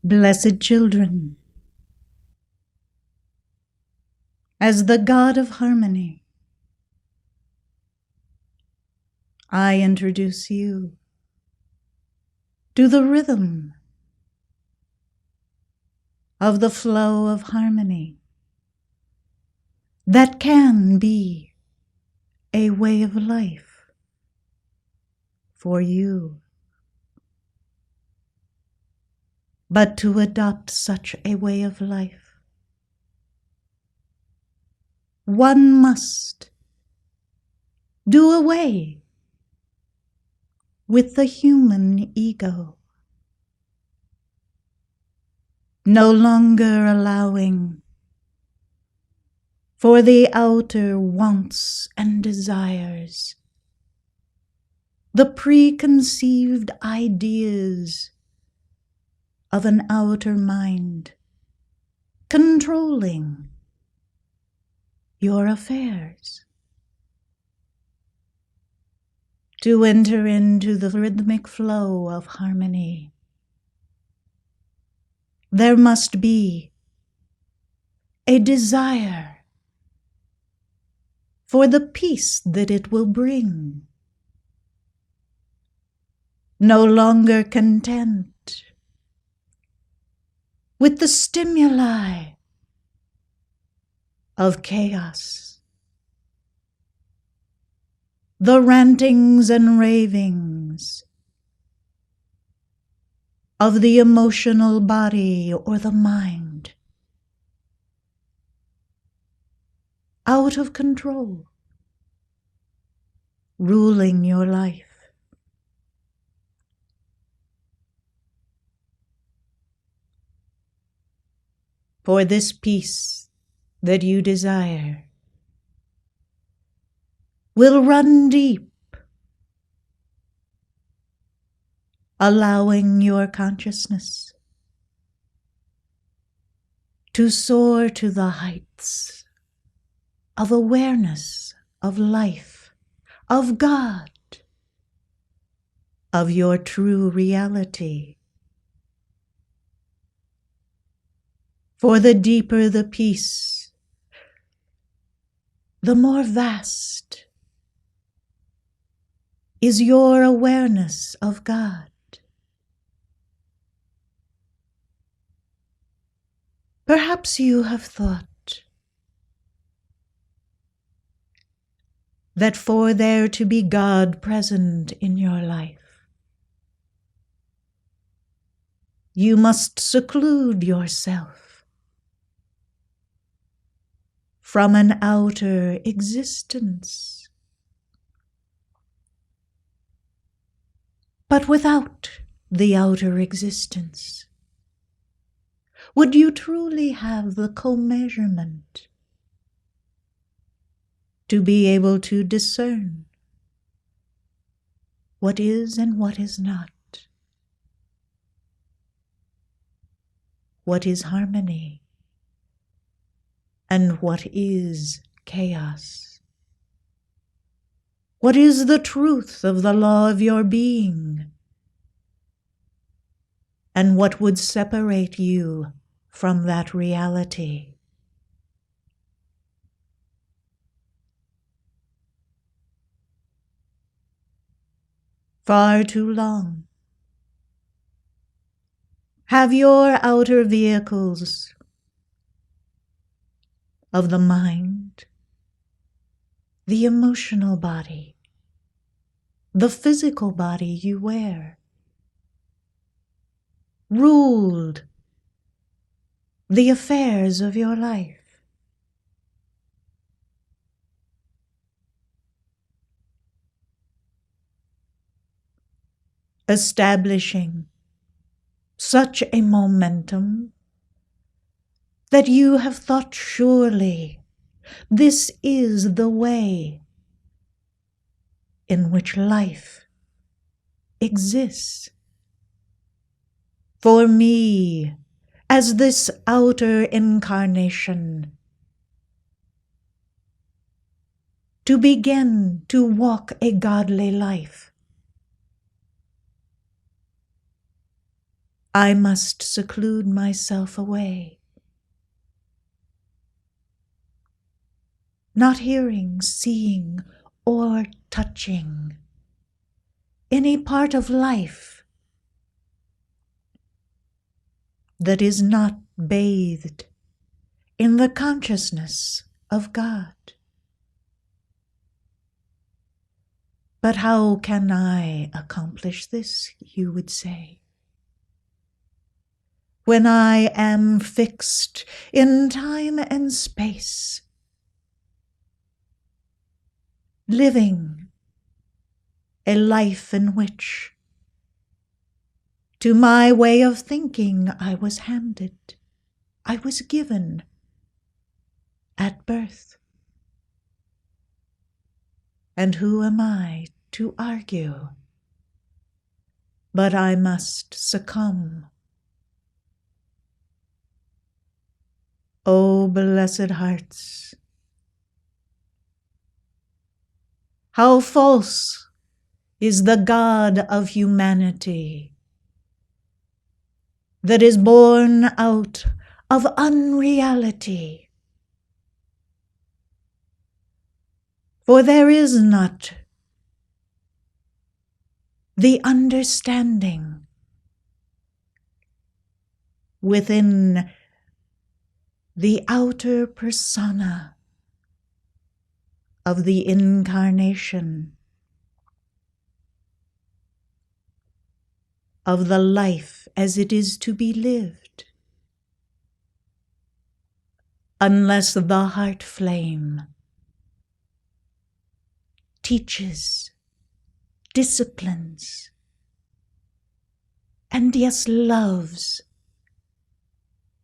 Blessed children, as the God of harmony, I introduce you to the rhythm of the flow of harmony that can be a way of life for you. But to adopt such a way of life, one must do away with the human ego, no longer allowing for the outer wants and desires, the preconceived ideas of an outer mind controlling your affairs. To enter into the rhythmic flow of harmony, there must be a desire for the peace that it will bring, no longer content with the stimuli of chaos, the rantings and ravings of the emotional body or the mind, out of control, ruling your life. For this peace that you desire will run deep, allowing your consciousness to soar to the heights of awareness, of life, of God, of your true reality. For the deeper the peace, the more vast is your awareness of God. Perhaps you have thought that for there to be God present in your life, you must seclude yourself from an outer existence. But without the outer existence, would you truly have the co-measurement to be able to discern what is and what is not? What is harmony and what is chaos? What is the truth of the law of your being? And what would separate you from that reality? Far too long have your outer vehicles of the mind, the emotional body, the physical body you wear, ruled the affairs of your life. Establishing such a momentum that you have thought, surely this is the way in which life exists. For me, as this outer incarnation, to begin to walk a godly life, I must seclude myself away, not hearing, seeing, or touching any part of life that is not bathed in the consciousness of God. But how can I accomplish this, you would say, when I am fixed in time and space, living a life in which, to my way of thinking, I was handed, I was given at birth? And who am I to argue? But I must succumb. O blessed hearts, how false is the God of humanity that is born out of unreality. For there is not the understanding within the outer persona of the incarnation of the life as it is to be lived, unless the heart flame teaches, disciplines, and yes, loves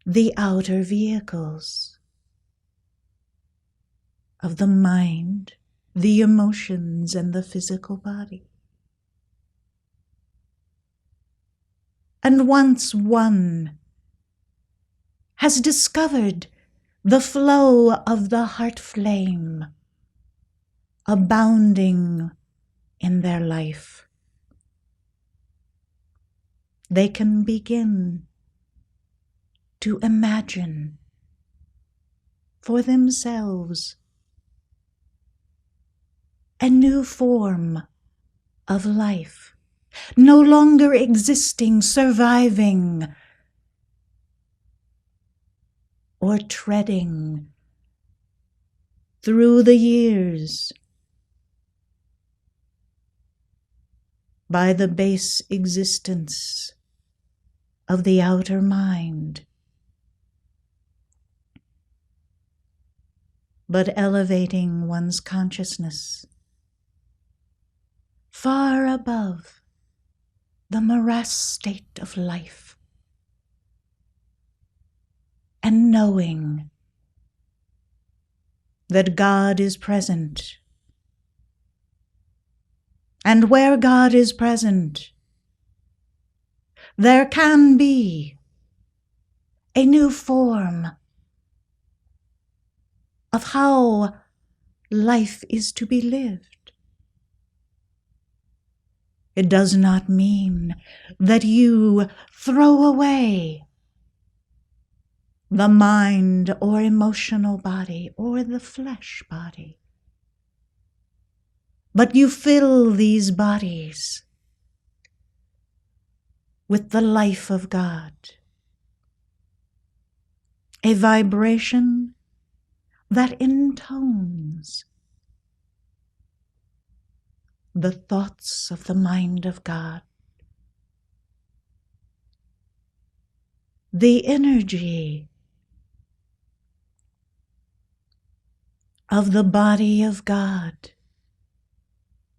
the outer vehicles of the mind, the emotions, and the physical body. And once one has discovered the flow of the heart flame abounding in their life, they can begin to imagine for themselves a new form of life, no longer existing, surviving, or treading through the years by the base existence of the outer mind, but elevating one's consciousness far above the morass state of life, and knowing that God is present. And where God is present, there can be a new form of how life is to be lived. It does not mean that you throw away the mind or emotional body or the flesh body, but you fill these bodies with the life of God, a vibration that intones the thoughts of the mind of God, the energy of the body of God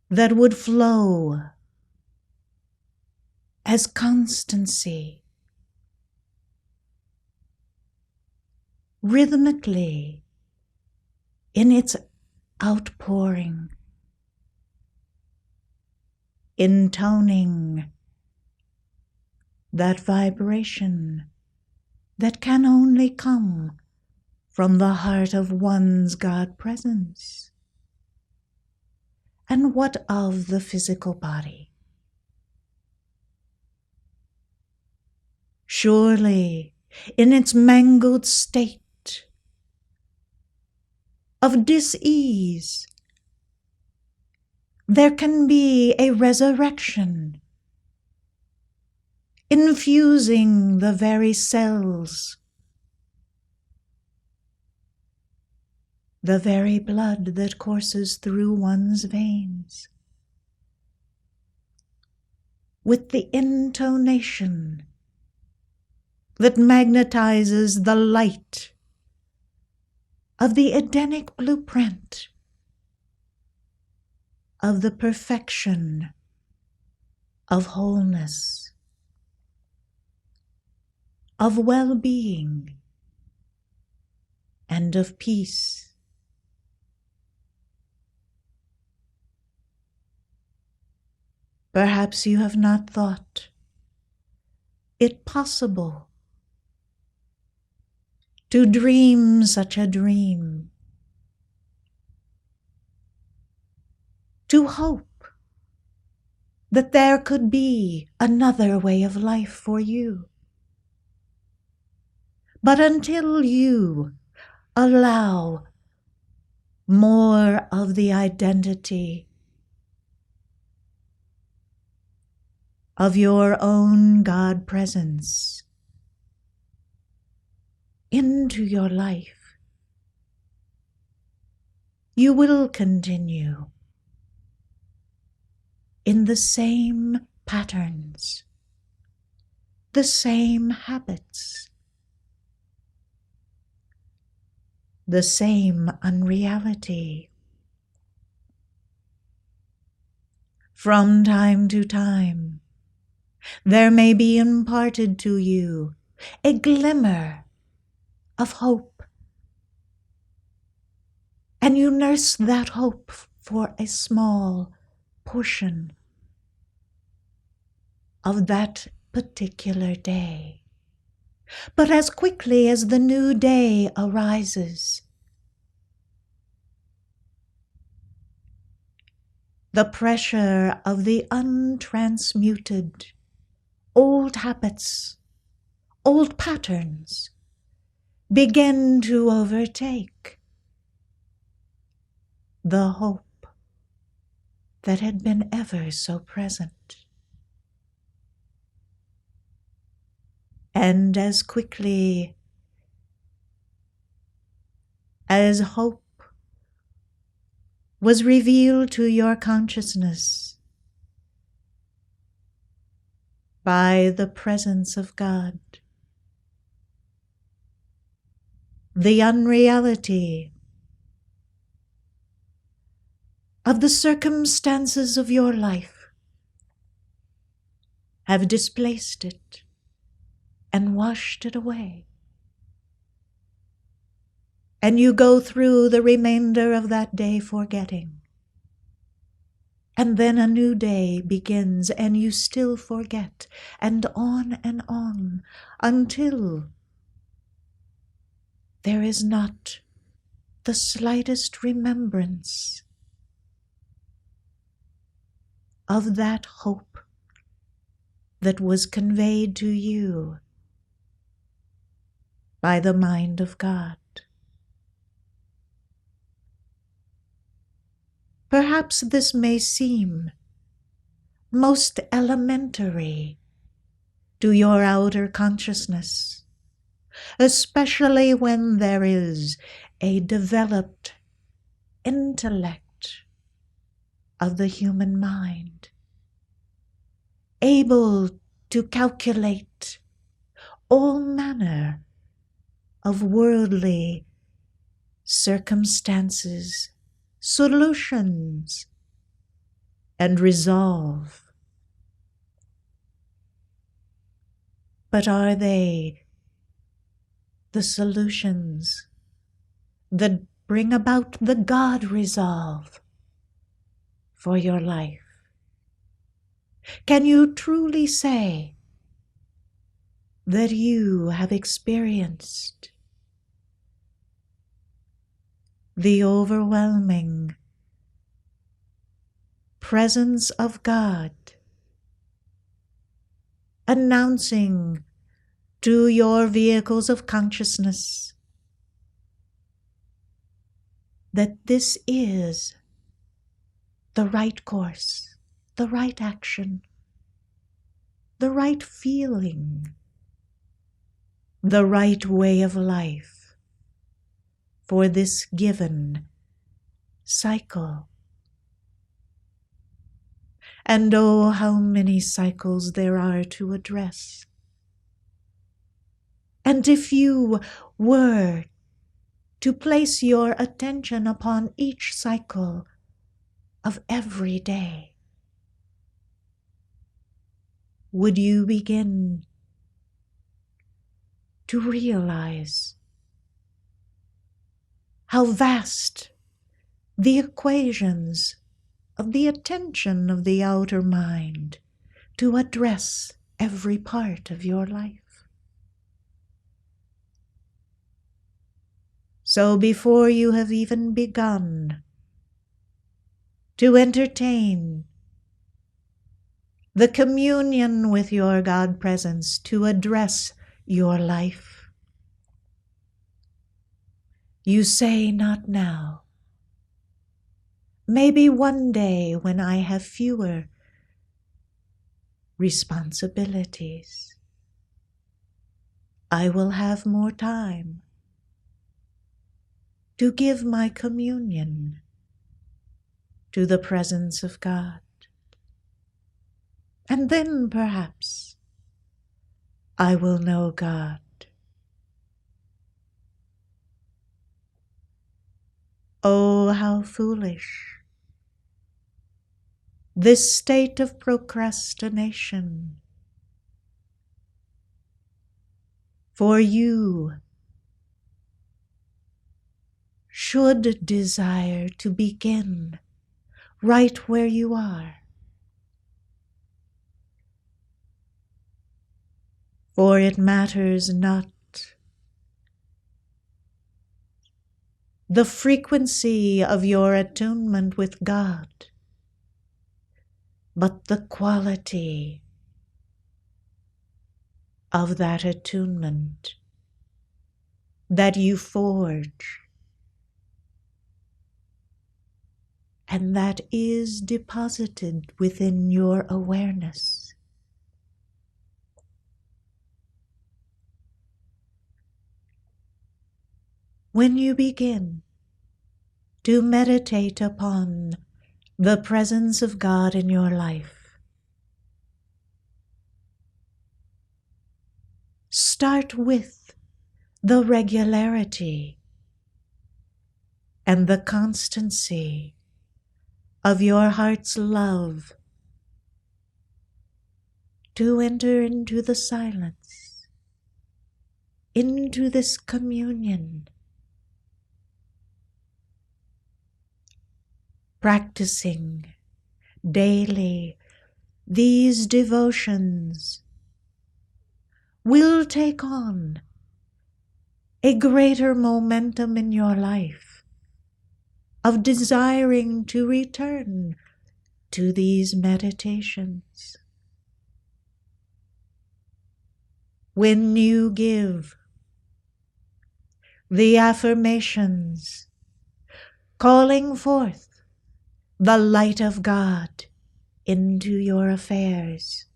that would flow as constancy, rhythmically in its outpouring, intoning that vibration that can only come from the heart of one's God presence. And what of the physical body? Surely, in its mangled state of dis-ease, there can be a resurrection, infusing the very cells, the very blood that courses through one's veins, with the intonation that magnetizes the light of the Edenic blueprint of the perfection of wholeness, of well-being, and of peace. Perhaps you have not thought it possible to dream such a dream, to hope that there could be another way of life for you. But until you allow more of the identity of your own God presence into your life, you will continue in the same patterns, the same habits, the same unreality. From time to time, there may be imparted to you a glimmer of hope, and you nurse that hope for a small portion of that particular day. But as quickly as the new day arises, the pressure of the untransmuted old habits, old patterns begin to overtake the hope that had been ever so present. And as quickly as hope was revealed to your consciousness by the presence of God, the unreality of the circumstances of your life have displaced it and washed it away. And you go through the remainder of that day forgetting. And then a new day begins and you still forget, and on until there is not the slightest remembrance of that hope that was conveyed to you by the mind of God. Perhaps this may seem most elementary to your outer consciousness, especially when there is a developed intellect of the human mind, able to calculate all manner of worldly circumstances, solutions, and resolve. But are they the solutions that bring about the God resolve for your life? Can you truly say that you have experienced the overwhelming presence of God, announcing to your vehicles of consciousness that this is the right course, the right action, the right feeling, the right way of life for this given cycle. And oh, how many cycles there are to address. And if you were to place your attention upon each cycle of every day, would you begin to realize how vast the equations of the attention of the outer mind to address every part of your life? So before you have even begun to entertain the communion with your God presence to address your life, you say, not now. Maybe one day when I have fewer responsibilities, I will have more time to give my communion to the presence of God. And then perhaps I will know God. Oh, how foolish this state of procrastination. For you should desire to begin right where you are. For it matters not the frequency of your attunement with God, but the quality of that attunement that you forge and that is deposited within your awareness. When you begin to meditate upon the presence of God in your life, start with the regularity and the constancy of your heart's love to enter into the silence, into this communion, practicing daily these devotions will take on a greater momentum in your life of desiring to return to these meditations. When you give the affirmations calling forth the light of God into your affairs,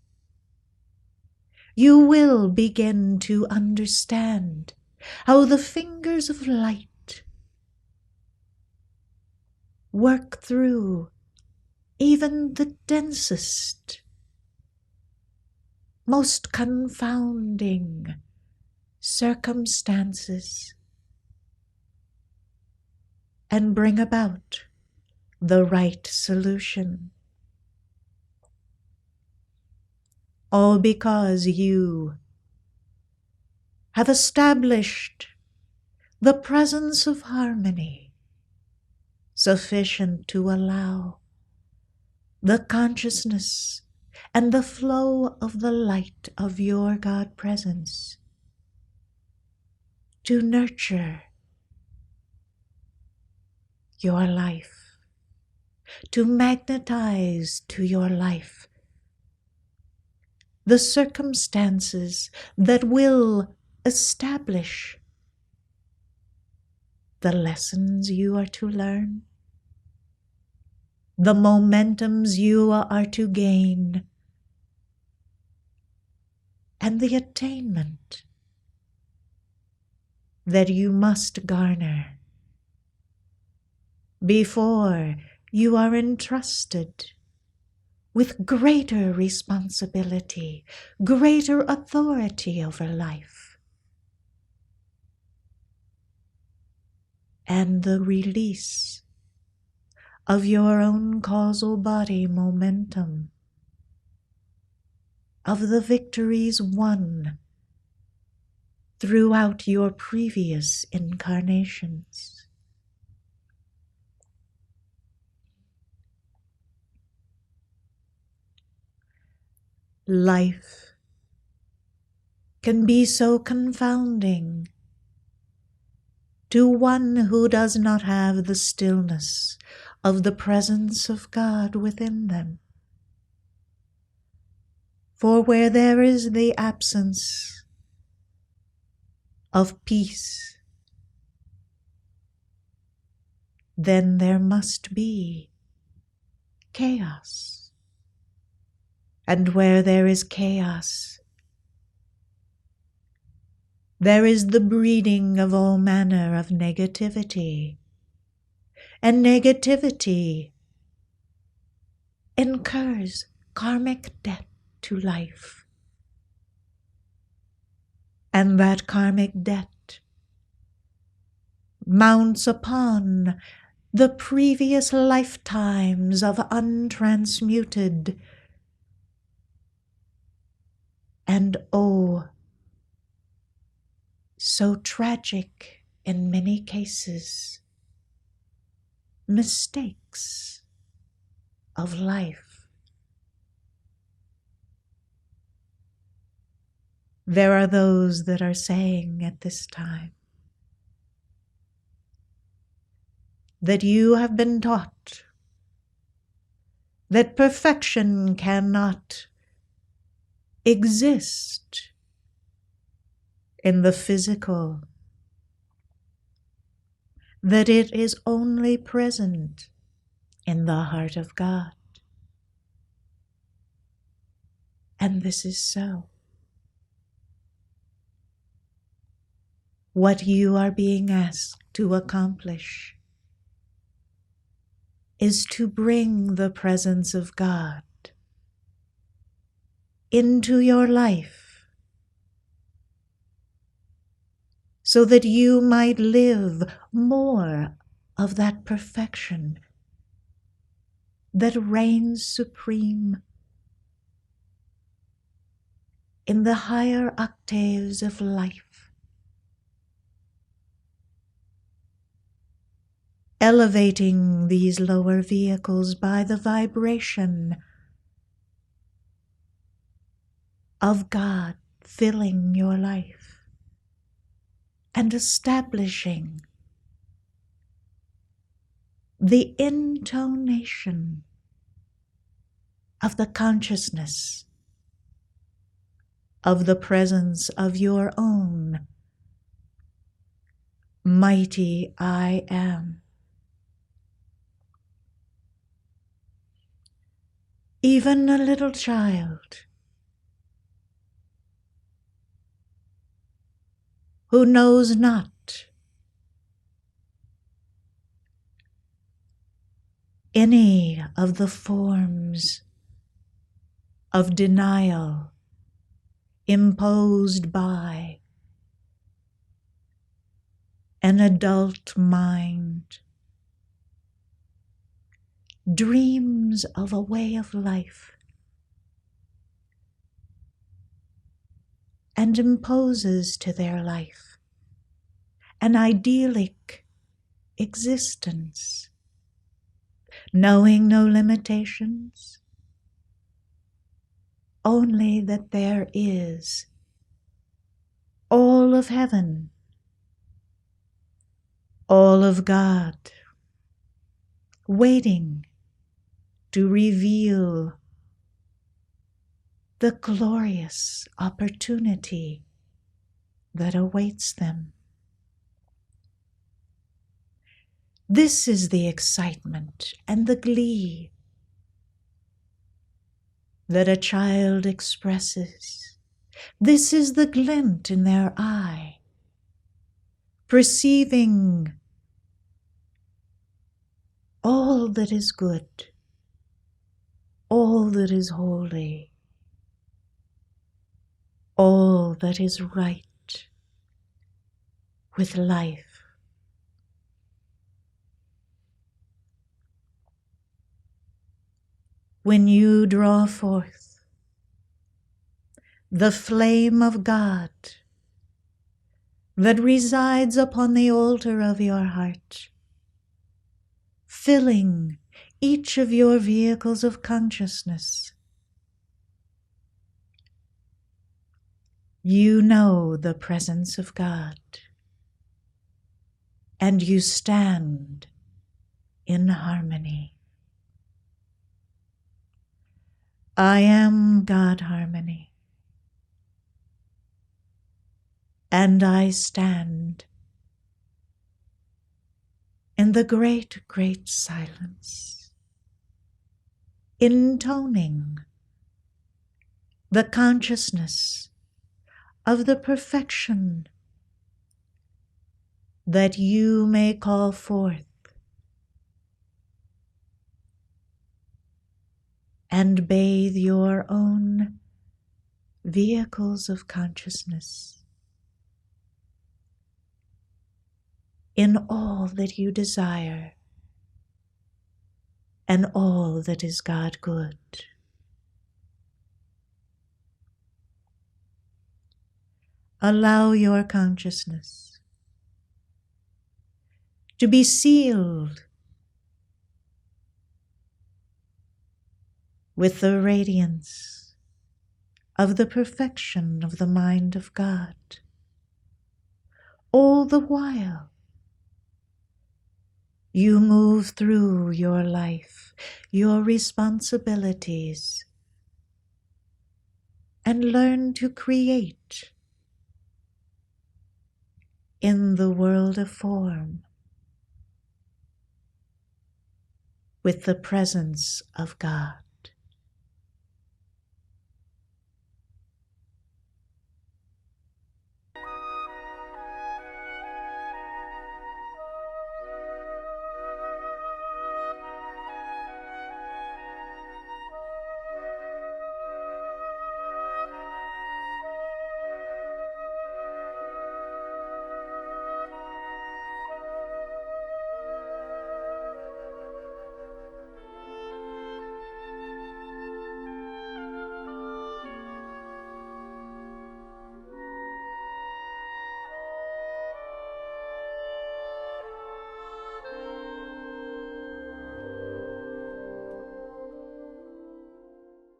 you will begin to understand how the fingers of light work through even the densest, most confounding circumstances and bring about the right solution. All because you have established the presence of harmony sufficient to allow the consciousness and the flow of the light of your God presence to nurture your life, to magnetize to your life the circumstances that will establish the lessons you are to learn, the momentums you are to gain, and the attainment that you must garner before you are entrusted with greater responsibility, greater authority over life, and the release of your own causal body momentum, of the victories won throughout your previous incarnations. Life can be so confounding to one who does not have the stillness of the presence of God within them. For where there is the absence of peace, then there must be chaos. And where there is chaos, there is the breeding of all manner of negativity. And negativity incurs karmic debt to life. And that karmic debt mounts upon the previous lifetimes of untransmuted and so tragic in many cases, mistakes of life. There are those that are saying at this time that you have been taught that perfection cannot exist in the physical, that it is only present in the heart of God. And this is so. What you are being asked to accomplish is to bring the presence of God into your life so that you might live more of that perfection that reigns supreme in the higher octaves of life, elevating these lower vehicles by the vibration of God filling your life and establishing the intonation of the consciousness of the presence of your own mighty I Am. Even a little child who knows not any of the forms of denial imposed by an adult mind, dreams of a way of life and imposes to their life an idyllic existence, knowing no limitations, only that there is all of heaven, all of God, waiting to reveal the glorious opportunity that awaits them. This is the excitement and the glee that a child expresses. This is the glint in their eye, perceiving all that is good, all that is holy, all that is right with life. When you draw forth the flame of God that resides upon the altar of your heart, filling each of your vehicles of consciousness, you know the presence of God, and you stand in harmony. I am God harmony, and I stand in the great, great silence, intoning the consciousness of the perfection that you may call forth and bathe your own vehicles of consciousness in all that you desire and all that is God good. Allow your consciousness to be sealed with the radiance of the perfection of the mind of God. All the while, you move through your life, your responsibilities, and learn to create in the world of form with the presence of God.